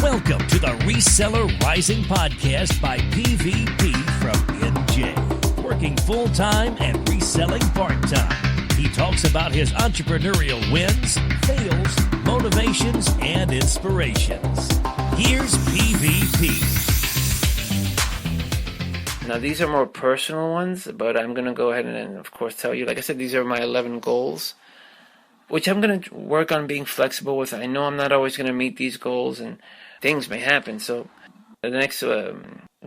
Welcome to the Reseller Rising Podcast by PVP from NJ. Working full-time and reselling part-time. He talks about his entrepreneurial wins, fails, motivations, and inspirations. Here's PVP. Now, these are more personal ones, but I'm going to go ahead and, of course, tell you. Like I said, these are my 11 goals, which I'm going to work on being flexible with. I know I'm not always going to meet these goals, and things may happen. So the next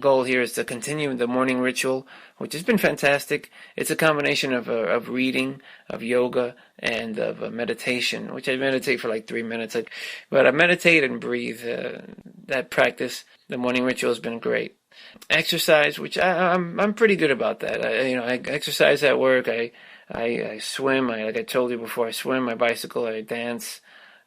goal here is to continue the morning ritual, which has been fantastic. It's a combination of reading, of yoga, and of meditation, which I meditate for like 3 minutes. But I meditate and breathe. That practice, the morning ritual, has been great. Exercise, which I'm pretty good about that. I exercise at work. I swim. Like I told you before, I swim, I bicycle, I dance,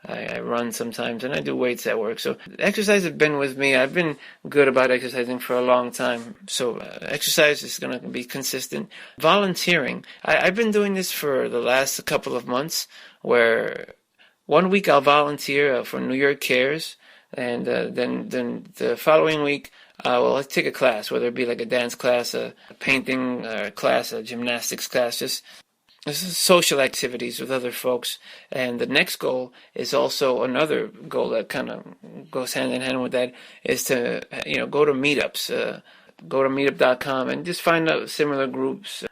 I run sometimes, and I do weights at work. So exercise has been with me. I've been good about exercising for a long time. So exercise is going to be consistent. Volunteering. I've been doing this for the last couple of months, where 1 week I'll volunteer for New York Cares, and then the following week let's take a class, whether it be like a dance class, a painting class, a gymnastics class, just social activities with other folks. And the next goal is also another goal that kind of goes hand in hand with that, is to go to meetups, go to meetup.com and just find out similar groups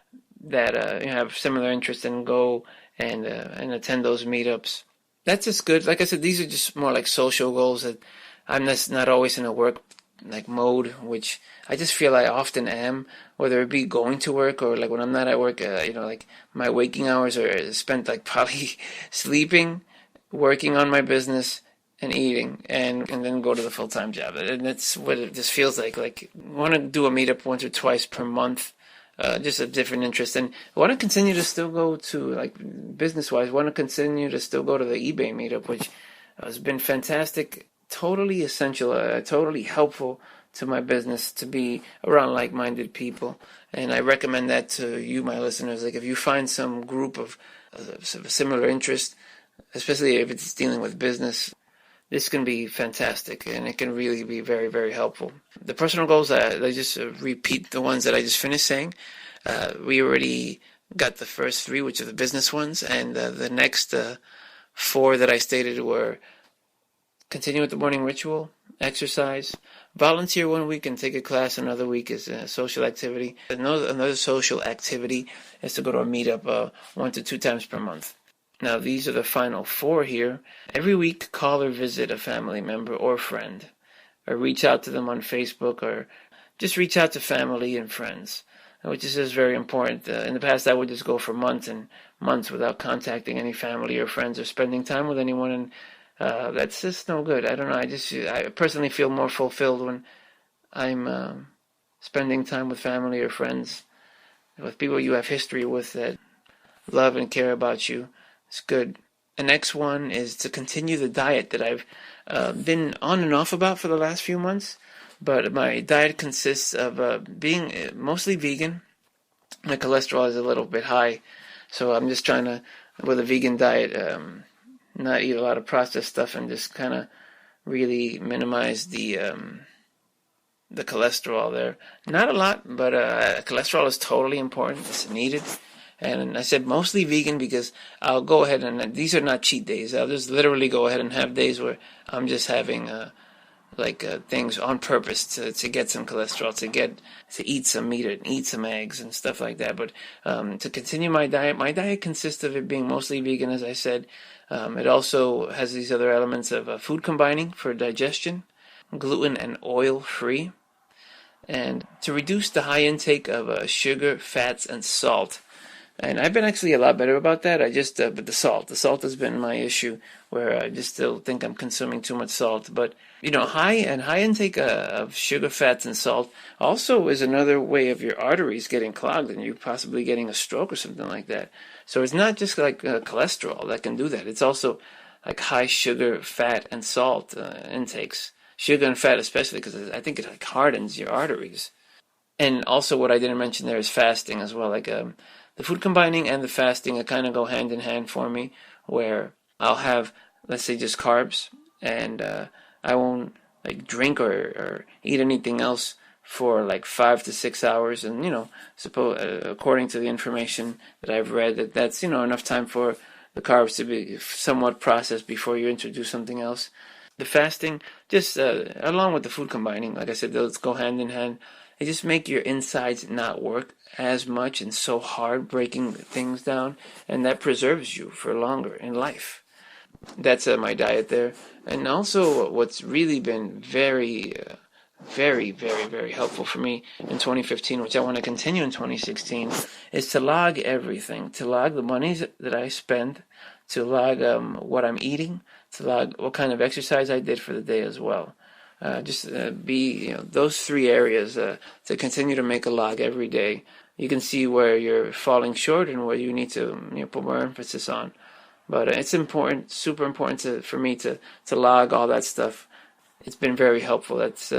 that have similar interests, and go and attend those meetups. That's just good. Like I said, these are just more like social goals that I'm just not always in a work mode, which I just feel I often am, whether it be going to work or like when I'm not at work. My waking hours are spent probably sleeping, working on my business, and eating, and then go to the full-time job. And that's what it just feels like. I want to do a meetup once or twice per month, just a different interest. And I want to continue to still go to, business-wise, want to continue to still go to the eBay meetup, which has been fantastic. Totally essential, totally helpful to my business to be around like-minded people. And I recommend that to you, my listeners. If you find some group of similar interest, especially if it's dealing with business, this can be fantastic, and it can really be very, very helpful. The personal goals, I just repeat the ones that I just finished saying. We already got the first 3, which are the business ones, and the next 4 that I stated were: continue with the morning ritual, exercise, volunteer 1 week and take a class. Another week is a social activity. Another social activity is to go to a meetup 1 to 2 times per month. Now, these are the final 4 here. Every week, call or visit a family member or friend, or reach out to them on Facebook, or just reach out to family and friends, which is very important. In the past, I would just go for months and months without contacting any family or friends or spending time with anyone, and that's just no good. I don't know. I personally feel more fulfilled when I'm spending time with family or friends, with people you have history with that love and care about you. It's good. The next one is to continue the diet that I've been on and off about for the last few months. But my diet consists of being mostly vegan. My cholesterol is a little bit high, so I'm just trying to, with a vegan diet, not eat a lot of processed stuff, and just kind of really minimize the cholesterol there. Not a lot, but cholesterol is totally important. It's needed. And I said mostly vegan because I'll go ahead and, these are not cheat days. I'll just literally go ahead and have days where I'm just having things on purpose to get some cholesterol, to eat some meat and eat some eggs and stuff like that. But to continue my diet consists of it being mostly vegan, as I said. It also has these other elements of food combining for digestion, gluten and oil free, and to reduce the high intake of sugar, fats, and salt. And I've been actually a lot better about that. But the salt has been my issue, where I just still think I'm consuming too much salt. But, high intake of sugar, fats, and salt also is another way of your arteries getting clogged and you possibly getting a stroke or something like that. So it's not just cholesterol that can do that. It's also high sugar, fat, and salt intakes. Sugar and fat especially, because I think it hardens your arteries. And also what I didn't mention there is fasting as well. The food combining and the fasting kind of go hand in hand for me, where I'll have, let's say, just carbs, and I won't like drink or eat anything else for like 5 to 6 hours, and according to the information that I've read, that's enough time for the carbs to be somewhat processed before you introduce something else. The fasting, just along with the food combining, like I said, those go hand in hand. They just make your insides not work as much and so hard breaking things down, and that preserves you for longer in life. That's my diet there. And also what's really been very, very, very, very helpful for me in 2015, which I want to continue in 2016, is to log everything, to log the monies that I spend, to log what I'm eating, to log what kind of exercise I did for the day as well. Be those three areas, to continue to make a log every day. You can see where you're falling short and where you need to put more emphasis on. But it's important, super important for me to log all that stuff. It's been very helpful. That's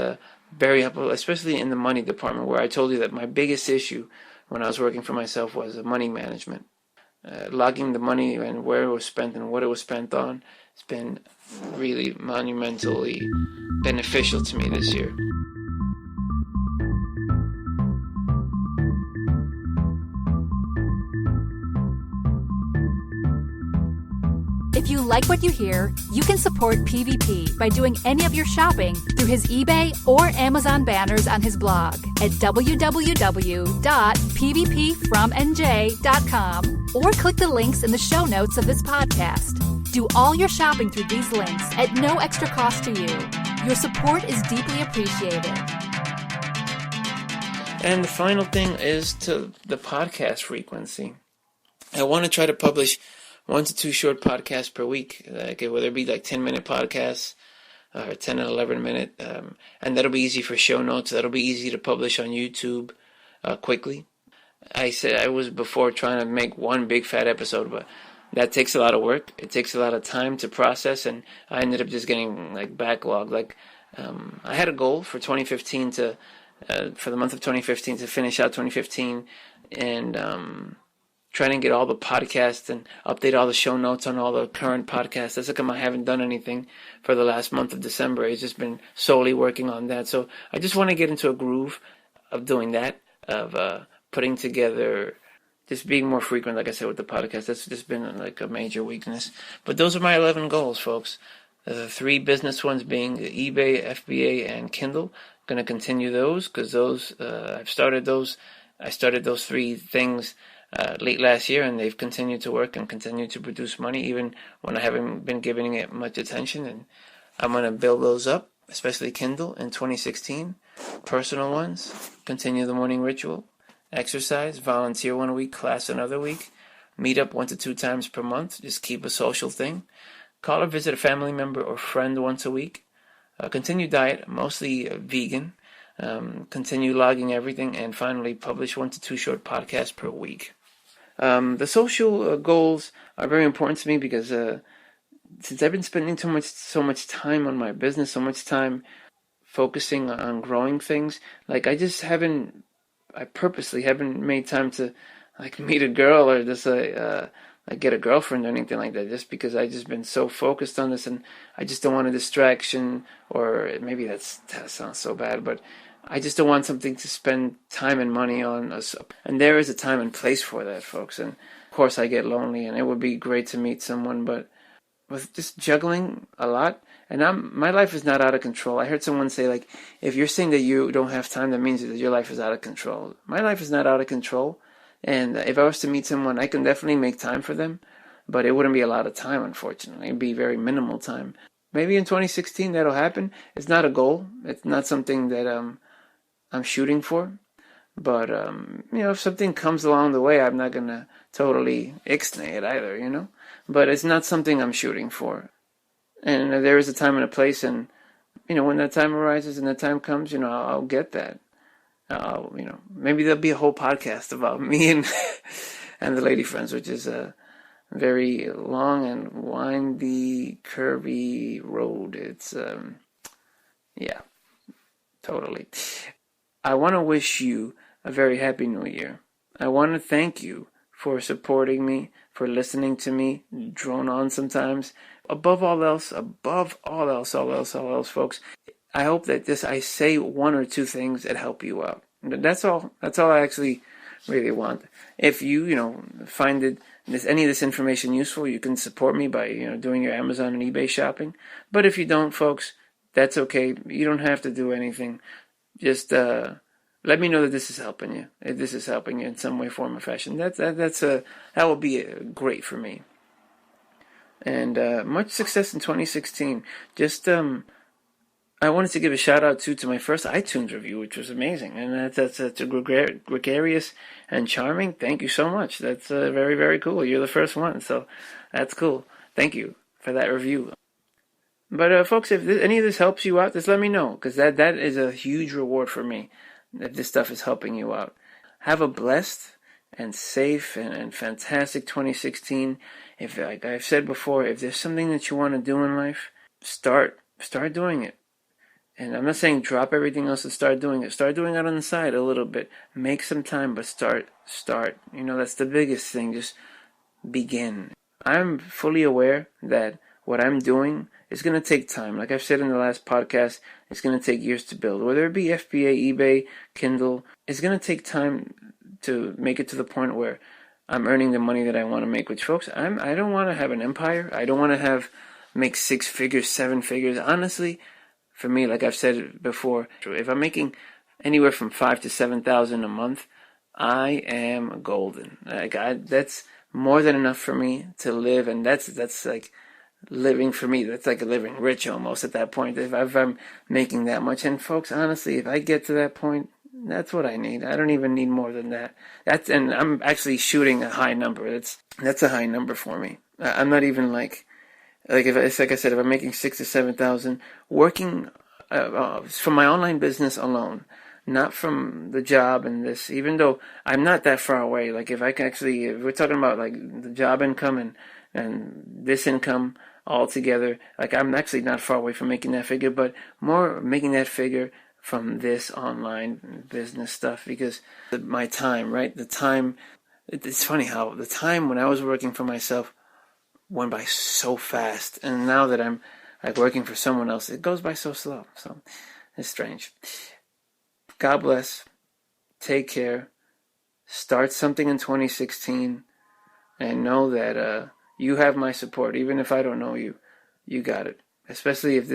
very helpful, especially in the money department, where I told you that my biggest issue when I was working for myself was money management. Logging the money and where it was spent and what it was spent on has been really monumentally beneficial to me this year. If you like what you hear, you can support PvP by doing any of your shopping through his eBay or Amazon banners on his blog at www.pvpfromnj.com, or click the links in the show notes of this podcast. Do all your shopping through these links at no extra cost to you. Your support is deeply appreciated. And the final thing is to the podcast frequency. I want to try to publish 1 to 2 short podcasts per week, whether it be like 10-minute podcasts or 10 and 11-minute, and that'll be easy for show notes. That'll be easy to publish on YouTube quickly. I said I was before trying to make one big fat episode, but that takes a lot of work. It takes a lot of time to process, and I ended up just getting backlogged. I had a goal for 2015 for the month of 2015 to finish out 2015 and trying to get all the podcasts and update all the show notes on all the current podcasts. That's how come I haven't done anything for the last month of December. It's just been solely working on that. So I just want to get into a groove of doing that, of putting together, just being more frequent, like I said, with the podcast. That's just been like a major weakness. But those are my 11 goals, folks. The 3 business ones being eBay, FBA, and Kindle. I'm going to continue those because those I started those 3 things late last year, and they've continued to work and continue to produce money even when I haven't been giving it much attention. And I'm going to build those up, especially Kindle, in 2016. Personal ones, continue the morning ritual, exercise, volunteer 1 week, class another week, meet up 1 to 2 times per month, just keep a social thing, call or visit a family member or friend once a week, continue diet, mostly vegan, continue logging everything, and finally publish 1 to 2 short podcasts per week. The social goals are very important to me because since I've been spending so much time on my business, so much time focusing on growing things, I purposely haven't made time to meet a girl or just get a girlfriend or anything like that, just because I've just been so focused on this, and I just don't want a distraction, or maybe that sounds so bad, but I just don't want something to spend time and money on. And there is a time and place for that, folks. And of course I get lonely, and it would be great to meet someone, but with just juggling a lot, and my life is not out of control. I heard someone say, if you're saying that you don't have time, that means that your life is out of control. My life is not out of control, and if I was to meet someone, I can definitely make time for them, but it wouldn't be a lot of time, unfortunately. It'd be very minimal time. Maybe in 2016 that'll happen. It's not a goal. It's not something that I'm shooting for, but if something comes along the way, I'm not gonna totally ixnay it either, but it's not something I'm shooting for. And there is a time and a place, and when that time arises and that time comes, I'll get that. Maybe there'll be a whole podcast about me and the lady friends, which is a very long and windy, curvy road. It's totally. I want to wish you a very happy new year. I want to thank you for supporting me, for listening to me, drone on sometimes. Above all else, folks, I hope that I say one or two things that help you out. That's all. That's all I actually really want. If you, find any of this information useful, you can support me by, doing your Amazon and eBay shopping. But if you don't, folks, that's okay. You don't have to do anything. Just let me know that this is helping you. If this is helping you in some way, form, or fashion, that will be great for me. And much success in 2016. Just I wanted to give a shout out to my first iTunes review, which was amazing, and that's gregarious and charming. Thank you so much. That's very, very cool. You're the first one, so that's cool. Thank you for that review. But folks, if any of this helps you out, just let me know, because that is a huge reward for me. If this stuff is helping you out, have a blessed and safe and fantastic 2016. If, like I've said before, if there's something that you want to do in life, start doing it. And I'm not saying drop everything else and start doing it. Start doing it on the side a little bit. Make some time, but start. That's the biggest thing. Just begin. I'm fully aware that what I'm doing is going to take time. Like I've said in the last podcast, it's going to take years to build. Whether it be FBA, eBay, Kindle, it's going to take time to make it to the point where I'm earning the money that I want to make. Which, folks, I don't want to have an empire. I don't want to make 6 figures, 7 figures. Honestly, for me, like I've said before, if I'm making anywhere from $5,000 to $7,000 a month, I am golden. That's more than enough for me to live, and that's like living for me. That's like living rich almost at that point. If I'm making that much, and folks, honestly, if I get to that point, that's what I need. I don't even need more than that. And I'm actually shooting a high number. That's a high number for me. I'm not even like if I said, if I'm making $6,000 to $7,000 working from my online business alone, not from the job and this, even though I'm not that far away. Like if we're talking about like the job income and this income all together, like I'm actually not far away from making that figure, but more making that figure from this online business stuff, because my time, right? The time, it's funny how the time when I was working for myself went by so fast, and now that I'm like working for someone else, it goes by so slow. So it's strange. God bless. Take care. Start something in 2016, and know that you have my support. Even if I don't know you, you got it. Especially if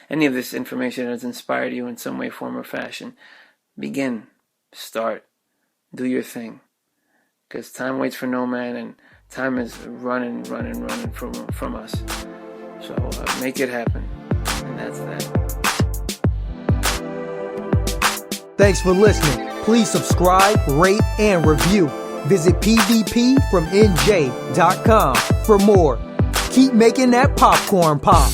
any of this information has inspired you in some way, form, or fashion. Begin. Start. Do your thing. Because time waits for no man, and time is running from us. So make it happen. And that's that. Thanks for listening. Please subscribe, rate, and review. Visit pvpfromnj.com for more. Keep making that popcorn pop.